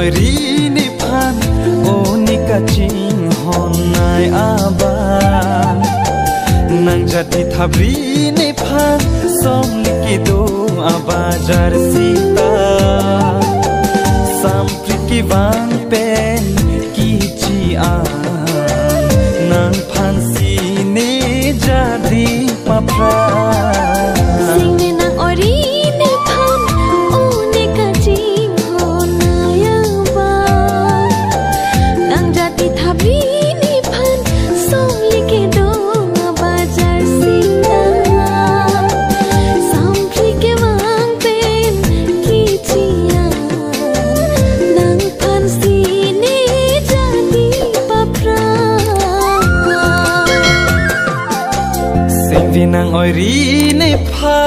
oi ri ni phan o ni ka ching hon nai aba nang jati thabri ni phan som liki do aba jar sita sam ki wang pen ki chi a nang phan si ni jadi papra Vinang oi ri ne pha